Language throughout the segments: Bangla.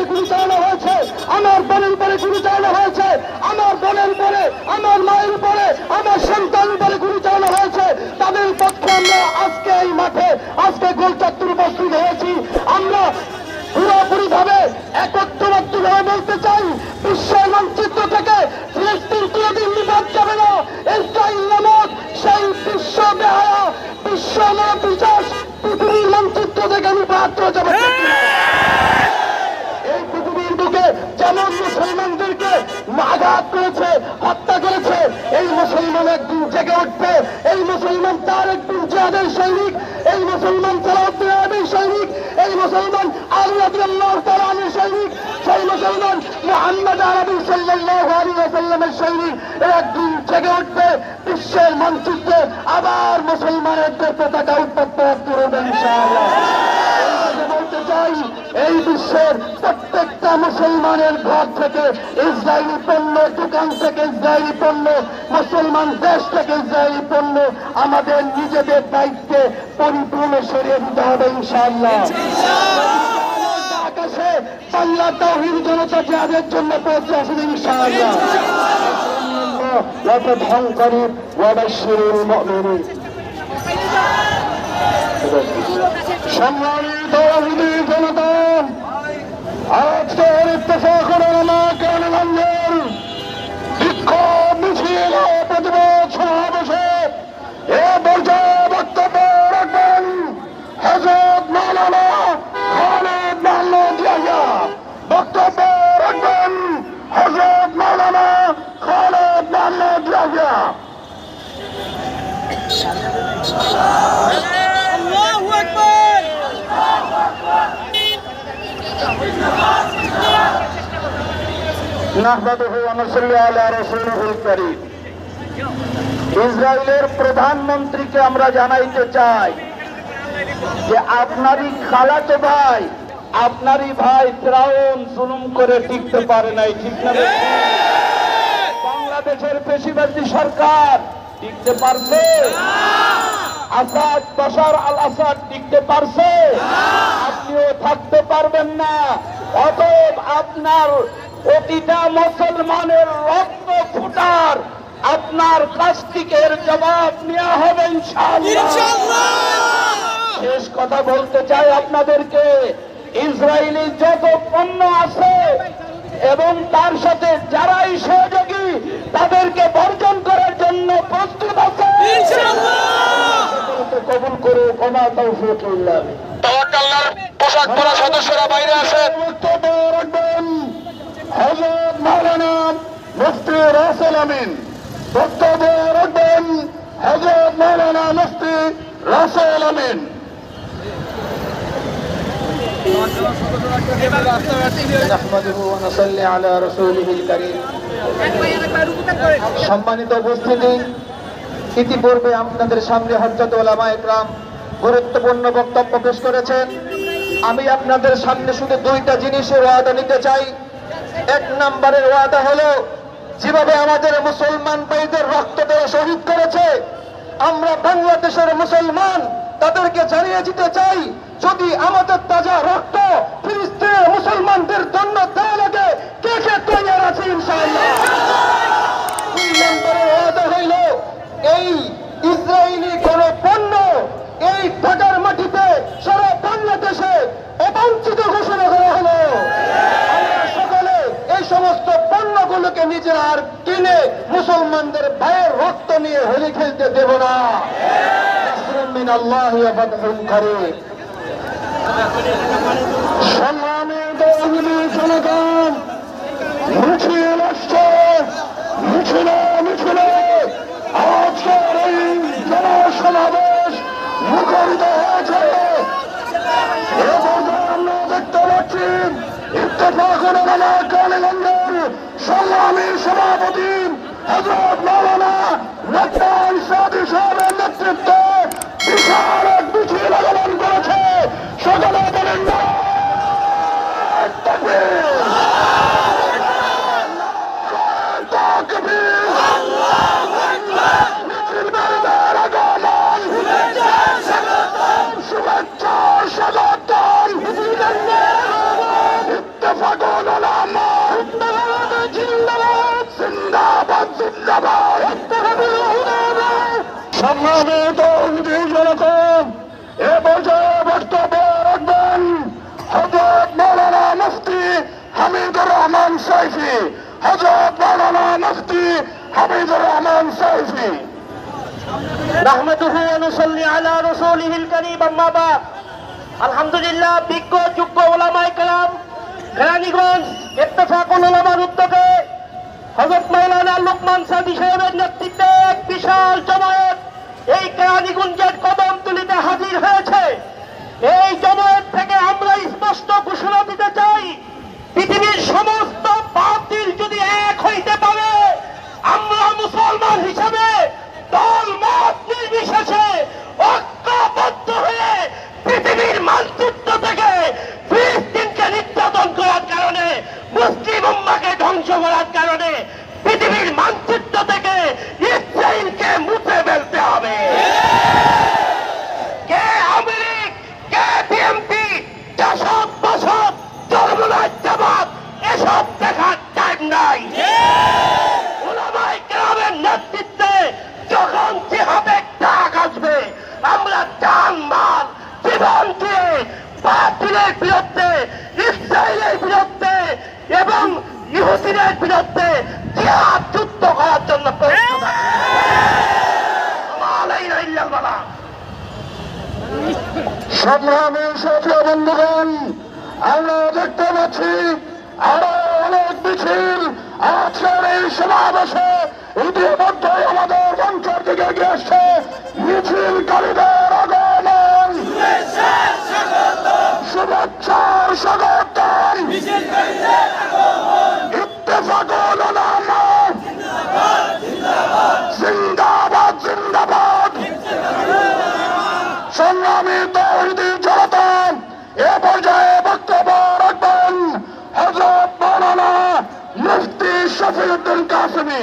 উপরে গুলি চালানো হয়েছে, আমার বোনের উপরে গুলি চালানো হয়েছে, আমার বোনের উপরে, আমার মায়ের উপরে, আমার সন্তানের উপরে গুলি চালানো হয়েছে। তাদের পক্ষে আমরা আজকে এই মাঠে, আজকে গোলচত্বর উপস্থিত হয়েছি। আমরা পুরোপুরি ভাবে একত্রবদ্ধ ভাবে বলতে চাই, বিশ্বের মানচিত্র থেকে ফিলিস্তিন কোনদিন নিবাদ যাবে না। ইসরায়েল নামক সেই বিশ্ব বেহায়া, বিশ্ব বিশ্বাস পৃথিবীর মানচিত্র থেকে নিবাদ যাবে। এই পৃথিবীর বুকে যেমন মুসলমানদেরকে আঘাত করেছে, হত্যা করেছে, এই মুসলমান একদিন জেগে উঠবে। এই মুসলমান তার একদিন জিহাদের সৈনিক, এই মুসলমান সালাউদ্দিন আইয়ুবীর সৈনিক, এই মুসলমান আলী রাদিয়াল্লাহু তাআলা আনহুর সৈনিক, সেই মুসলমান মুহাম্মদ আরবি সাল্লাল্লাহু আলাইহি ওয়াসাল্লামের সৈনিক একদিন জেগে উঠবে। বিশ্বের মানচিত্রে আবার মুসলমানের পতাকা উত্তোলন করবে ইনশাআল্লাহ। বলতে চাই, এই বিশ্বের প্রত্যেকটা মুসলমানের ঘর থেকে ইসরায়েলি পণ্য, দোকান থেকে ইসরায়েলি পণ্য, মুসলমান দেশ থেকে ইসরায়েলি পণ্য আমাদের নিজেদের দায়িত্বে পরিপূর্ণ সরিয়ে দিতে হবে ইনশাআল্লাহ। আকাশে বাংলা তাওহীদ জনতা জিহাদের জন্য পৌঁছে আসবে ইনশাআল্লাহ। وتدحنقرب وبشر المؤمنين সম্মানিত তাওহীদি জনতা, আজকের ইত্তেফাকুল উলামা কেরামগঞ্জের বিক্ষোভ মিছিল ও প্রতিবাদ সমাবেশে এ পর্যায়ে বক্তব্য রাখবেন হযরত মাওলানা খালিদ মাহমুদ ইয়াহইয়া। বক্তব্য রাখবেন হযরত মাওলানা খালিদ মাহমুদ ইয়াহইয়া। ইসরায়েলের প্রধানমন্ত্রীকে আমরা জানাইতে চাই যে আপনারই খালাতো ভাই, আপনারই ভাই ফিরআউন জুলুম করে টিকতে পারে নাই, ঠিক না? বাংলাদেশের পেশিবাদী সরকার টিকতে পারছে? আসাদ, বাশার আল আসাদ টিকতে পারছে? আপনিও থাকতে পারবেন না। অতএব আপনার প্রতিটা মুসলমানের রক্ত ফুটার আপনার কাছ থেকে এর জবাব নেওয়া হবে ইনশাআল্লাহ। শেষ কথা বলতে চাই আপনাদেরকে, ইসরায়েলি যত পণ্য আছে এবং তার সাথে যারাই সহযোগী তাদেরকে বর্জন করার জন্য প্রস্তুত আছে কবুল করে। ওমা তাওফীক ইল্লা বিল্লাহ। পোশাক পরা সদস্যরা বাইরে আসেন। বক্তব্য রাখবেন হযরত মাওলানা মুফতি রাসেল আমিন। বক্তব্য রাখবেন হযরত মাওলানা মুফতি রাসেল আমিন। সম্মানিত উপস্থিতি, ইতিপূর্বে আপনাদের সামনে হযরত উলামায়ে কেরাম গুরুত্বপূর্ণ বক্তব্য পেশ করেছেন। আমি আপনাদের সামনে শুধু দুইটা জিনিসের ওয়াদা নিতে চাই। এক নম্বরের ওয়াদা হলো, যেভাবে আমাদের মুসলমান ভাইদের রক্ত দেওয়া শহীদ করেছে, আমরা বাংলাদেশের মুসলমান তাদেরকে জানিয়ে দিতে চাই, যদি আমাদের তাজা রক্ত ফিলিস্তিনের মুসলমানদের জন্য দেওয়া লাগে, কে কে তৈরি আছে ইনশাআল্লাহ। দুই নম্বরের ওয়াদা হইল, এই ইসরায়েলি কোন পণ্য এই ঢাকার মাটিতে সারা বাংলাদেশে অবাঞ্ছিত ঘোষণা করা হলো। আমরা সকলে এই সমস্ত পণ্যগুলোকে নিজেরা আর কিনে মুসলমানদের ভাইয়ের রক্ত নিয়ে হোলি খেলতে দেব না। মিনাল্লাহি ওয়া ফাতহুন করিম। সম্মানিত জনগণ, মিছিল আসছে, মিছিলে আজকের এই জনসমাবেশ মুখরিত হয়েছে। আমরা দেখতে পাচ্ছি ইত্তেফাকুল উলামা কেরামগঞ্জের সংগ্রামী সভাপতি হযরত মাওলানা লক্ষ্মণ সাদি সাহেবের নেতৃত্বে বিশাল এক মিছিল আগমন করেছে। সকলে বলেন নারায়ে তাকবীর, তাকবীর, আল্লাহু আকবার। মিছিল বের আগমন, শুভেচ্ছা স্বাগতম। ইত্তেফাক পর্যায়ে বক্তব্য রাখবেন হযরত মাওলানা মুফতি হামিদুর রহমান সাইফি। হযরত মাওলানা মুফতি হামিদুর রহমান সাইফি। নাহমাদুহু ওয়া নুসাল্লি আলা রাসূলিহিল কারীম, আম্মা বাদ। আলহামদুলিল্লাহ, বিজ্ঞ যোগ্য ওলামায়ে কেরাম কেরানীগঞ্জ ইত্তেফাকুল উলামার উদ্যোগে হযরত মাওলানা লোকমান সাদি সাহেবের নেতৃত্বে এক বিশাল জমায়েত এই কেরানীগঞ্জের কদমতলীতে হাজির হয়েছে। এই জমায়েত থেকে আমরা স্পষ্ট ঘোষণা দিতে চাই, পৃথিবীর সমস্ত বাতিল যদি এক হইতে পারে, আমরা মুসলমান হিসেবে দল মত নির্বিশেষে ঐক্যবদ্ধ হয়ে পৃথিবীর মানচিত্র থেকে ফিলিস্তিনকে নির্যাতন করার কারণে, মুসলিম উম্মাহকে ধ্বংস করার কারণে পৃথিবীর মানচিত্র থেকে ইসরায়েলকে মুছে ফেলতে হবে। কে আওয়ামী লীগ, কে বিএনপি, জাসদ বাসদ চরমনায় জামাত, এসব দেখার টাইম নাই। ওলামায়ে কেরামের নেতৃত্বে যখন জিহাদের ডাক আসবে, আমরা জান মাল জীবন দিয়ে বাতিলের বিরুদ্ধে, ইসরায়েলের বিরুদ্ধে এবং ইহুদিদের বিরুদ্ধে জিহাদ যুদ্ধ করার জন্য প্রস্তুত আছি। আলাইনা ইল্লাল্লাহ। সংগ্রামী সাথী বন্ধুগণ, আমরা দেখতে পাচ্ছি আরো অনেক মিছিল আজকের এই সমাবেশে ইতিমধ্যে আমাদের মঞ্চের দিকে এগিয়ে আসছে। মিছিলকারীদের আগমন, শুভেচ্ছার স্বাগতম। ইত্তেফাকুল উলামা জিন্দাবাদ, জিন্দাবাদ। সংগ্রামী তাওহীদি জনতা, এ পর্যায়ে বক্তব্য রাখবেন হযরত মাওলানা মুফতি শফিউদ্দিন কাসেমী।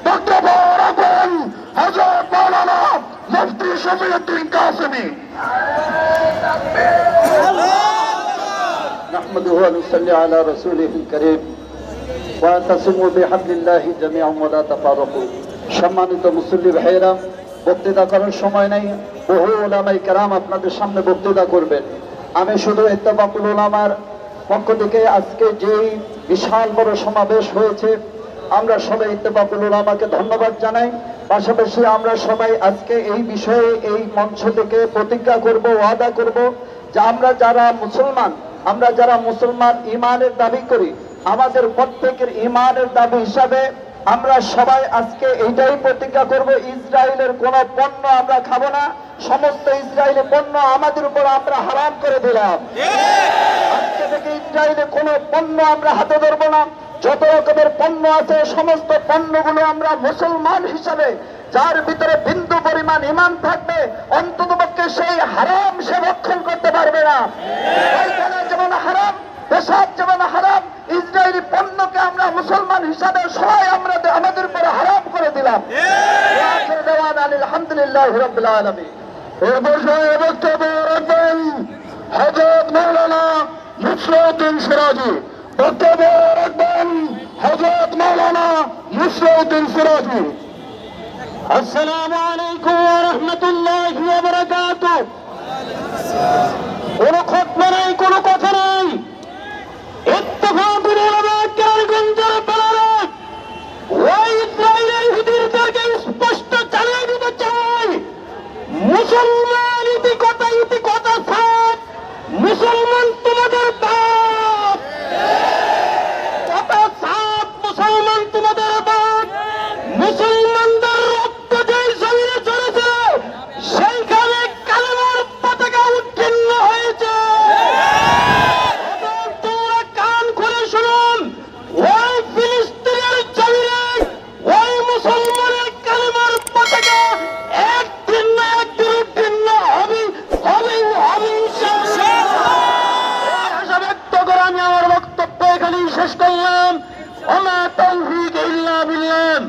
বক্তব্য রাখবেন হযরত মাওলানা মুফতি শফিউদ্দিন কাসেমী। نحمده ونصلي على رسوله الكريم واعتصموا بحبل الله جميعا ولا تفرقوا। সম্মানিত মুসল্লি ভাইয়েরা, বক্তৃতা করার সময় নেই, বহু ওলামায়ে কেরাম আপনাদের সামনে বক্তৃতা করবেন। আমি শুধু ইত্তেফাকুল উলামার পক্ষ থেকে আজকে যেই বিশাল বড় সমাবেশ হয়েছে, আমরা সবাই ইত্তেফাকুল উলামাকে ধন্যবাদ জানাই। পাশাপাশি আমরা সবাই আজকে এই বিষয়ে এই মঞ্চ থেকে প্রতিজ্ঞা করব, ওয়াদা করব যে আমরা যারা মুসলমান ইমানের দাবি করি, আমাদের প্রত্যেকের ইমানের দাবি হিসাবে আমরা সবাই আজকে এইটাই প্রতিজ্ঞা করব, ইসরায়েলের কোন পণ্য আমরা খাবো না। সমস্ত ইসরায়েলি পণ্য আমাদের উপর আমরা হারাম করে দিলাম। আজকে থেকে ইসরায়েলের কোন পণ্য আমরা হাতে ধরবো না। যত রকমের পণ্য আছে, সমস্ত পণ্যগুলো আমরা মুসলমান হিসাবে, যার ভিতরে বিন্দু পরিমাণ ঈমান থাকবে, অন্ততপক্ষে সেই হারাম সে ভক্ষণ করতে পারবে না। ওইখানে যেমন হারাম, পেশাব যেমন হারাম, ইসরায়েলি পণ্যকে আমরা মুসলমান হিসাবে সবাই আমরা আমাদের উপরে হারাম করে দিলাম। আলহামদুলিল্লাহ রাব্বিল আলামিন। এ পর্যায়ে বক্তব্য রাখবেন হযরত মাওলানা মুসলিউদ্দিন সিরাজি। বক্তব্য রাখবেন হযরত মাওলানা মুসলিউদ্দিন সিরাজি। আসসালামু আলাইকুম ওয়া রাহমাতুল্লাহি ওয়া বারাকাতুহু। কোনো খুতবা নাই, কোনো কথা নাই। ইত্তেফাকুল উলামা কেরানীগঞ্জের ব্যানারে ওই ইসরায়েলের ইহুদিদেরকে স্পষ্ট জানিয়ে দিতে চাই, মুসলমান ইতিকথা সাথ, মুসলমান তোমাদের বাপ। কথা সাথ, মুসলমান তোমাদের বাপ। মুসলমানদের রক্ত যেই জমিনে চলেছে, সেইখানে কালেমার পতাকা উত্তীর্ণ হয়েছে। এবং তোমরা কান খুলে শুনুন, ওই ফিলিস্তিনের জমিনে ওই মুসলমানের কালেমার পতাকা একদিন না একদিন উত্তীর্ণ হবে। আশা ব্যক্ত করে আমি আমার বক্তব্য এখানেই শেষ করলাম। ওমা তাওফীক ইল্লা বিল্লাহ।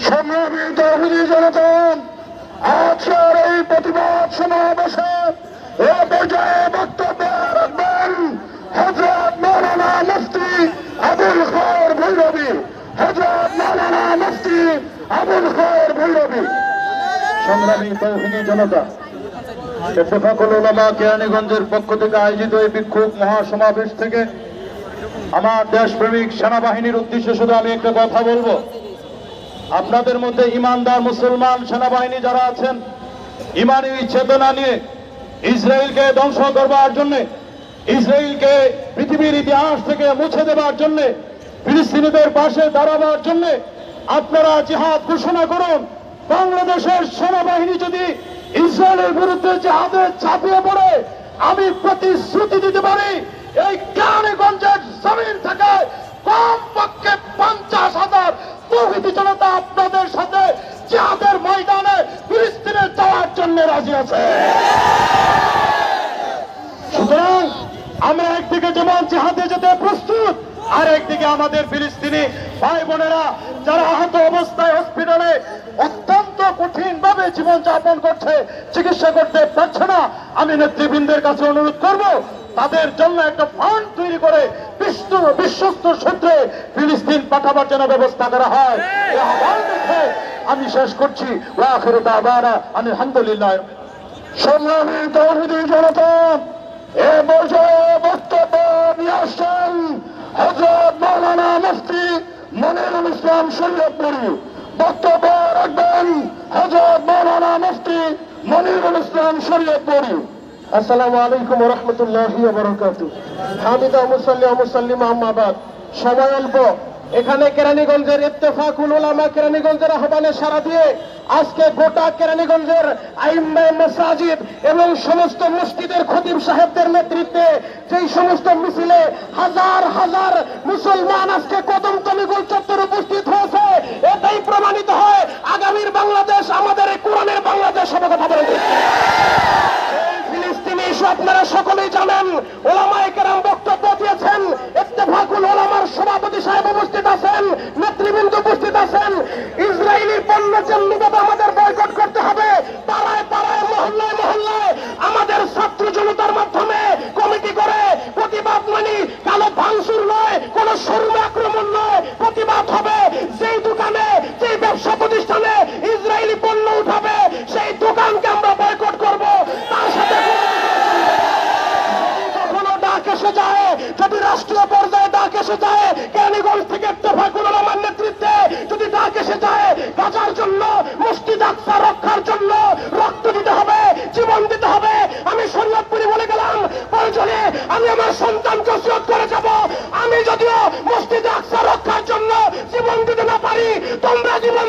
সংগ্রামী তাওহীদি জনতা, আজকের এই প্রতিবাদ সমাবেশে এ পর্যায়ে বক্তব্য রাখবেন হযরত মাওলানা মুফতি আবুল খায়ের ভৈরবী। হযরত মাওলানা মুফতি আবুল খায়ের ভৈরবী। সংগ্রামী তাওহীদি জনতা, ইত্তেফাকুল উলামা কেরানীগঞ্জের পক্ষ থেকে আয়োজিত এই বিক্ষোভ মহাসমাবেশ থেকে আমার দেশপ্রেমিক সেনাবাহিনীর উদ্দেশ্যে শুধু আমি একটা কথা বলবো। আপনাদের মধ্যে ইমানদার মুসলমান সেনাবাহিনী যারা আছেন, ইমানি চেতনা নিয়ে ইসরায়েলকে ধ্বংস করবার জন্য, ইসরায়েলকে পৃথিবীর ইতিহাস থেকে মুছে দেবার জন্য, ফিলিস্তিনিদের পাশে দাঁড়াবার জন্য আপনারা জিহাদ ঘোষণা করুন। বাংলাদেশের সেনাবাহিনী যদি ইসরায়েলের বিরুদ্ধে জিহাদে ঝাঁপিয়ে পড়ে, আমি প্রতিশ্রুতি দিতে পারি এই কেরানীগঞ্জের জমিন থেকে কমপক্ষে 50,000 তৌহিদি জনতা আপনাদের সাথে জিহাদের ময়দানে ফিলিস্তিনে যাওয়ার জন্য রাজি আছে। সুতরাং আমরা একদিকে যেমন জিহাদে যেতে প্রস্তুত, আর একদিকে আমাদের ফিলিস্তিনি ভাই বোনেরা যারা আহত অবস্থায় হসপিটালে অত্যন্ত কঠিন ভাবে জীবন যাপন করছে, চিকিৎসা করতে পারছে না, আমি নেতৃবৃন্দের কাছে অনুরোধ করব তাদের জন্য একটা ফান্ড তৈরি করে বিশ্বস্ত সূত্রে ফিলিস্তিন পাঠাবার জন্য ব্যবস্থা করা হয়। এই আহ্বান রেখে আমি শেষ করছি। ওয়া আখিরু দাওয়ানা আলহামদুলিল্লাহ। সংগ্রামী তৌহিদি জনতা, এ পর্যায়ে বক্তব্য নিয়ে আসছেন হযরত মাওলানা মুফতি মনিরুল ইসলাম শরীয়তপুরী। বক্তব্য রাখবেন হযরত মাওলানা মুফতি মনিরুল ইসলাম শরীয়তপুরী। আসসালামু আলাইকুম ওয়া রাহমাতুল্লাহি ওয়া বারাকাতুহু। হামিদা মুসাল্লি ওয়া মুসাল্লিমা আম্মা বাদ। সময় অল্প, এখানে কেরানীগঞ্জের ইত্তেফাকুল উলামা কেরানীগঞ্জের আহ্বানে সাড়া দিয়ে আজকে গোটা কেরানীগঞ্জের আইম্মায়ে মাসাজিদ এবং সমস্ত মসজিদের খতিব সাহেবদের নেতৃত্বে যেই সমস্ত মিছিলে হাজার হাজার মুসলমান আজকে কদমতলী গোল চত্বরে উপস্থিত হয়েছে, এটাই প্রমাণিত হয় আগামীর বাংলাদেশ আমাদের এই কোরআনের বাংলাদেশ হবে। কথা বলে ফিলিস্তিনি ইস্যু আপনারা সকলেই জানেন। ওলামায়ে কেরাম বক্তব্য দিয়েছেন, ইত্তেফাকুল ওলামার সভাপতি সাহেব উপস্থিত আছেন, নেতৃবৃন্দ উপস্থিত আছেন। ইসরায়েলি পণ্য যেমনিভাবে আমাদের বয়কট করতে হবে, পাড়ায় পাড়ায় মহল্লায় মহল্লায় আমাদের ছাত্র জনতার মাধ্যমে কমিটি করে প্রতিবাদ, মানে কালো ভাঙচুর নয়, কোন শোরুমে আক্রমণ নয়, প্রতিবাদ হবে। যেই দোকানে যেই ব্যবসা প্রতিষ্ঠানে ইসরায়েলি পণ্য উঠাবে সেই দোকানকে আমরা বয়কট করব। তার সাথে কখনো ডাক এসে যায়, যদি রাষ্ট্রীয় পর্যায়ে ডাক এসে যায়, কেরানীগঞ্জ থেকে ইত্তেফাকুল উলামার নেতৃত্বে যদি ডাক এসে যায়, গাজার জন্য, মসজিদ আকসা রক্ষার জন্য রক্ত দিতে হবে, জীবন দিতে হবে। আমি শরীয়তপুরি বলে গেলাম, প্রয়োজনে আমি আমার সন্তানকে ওসিয়ত করে যাব, আমি যদিও মসজিদ আকসা রক্ষার জন্য জীবন দিতে না পারি, তোমরা জীবন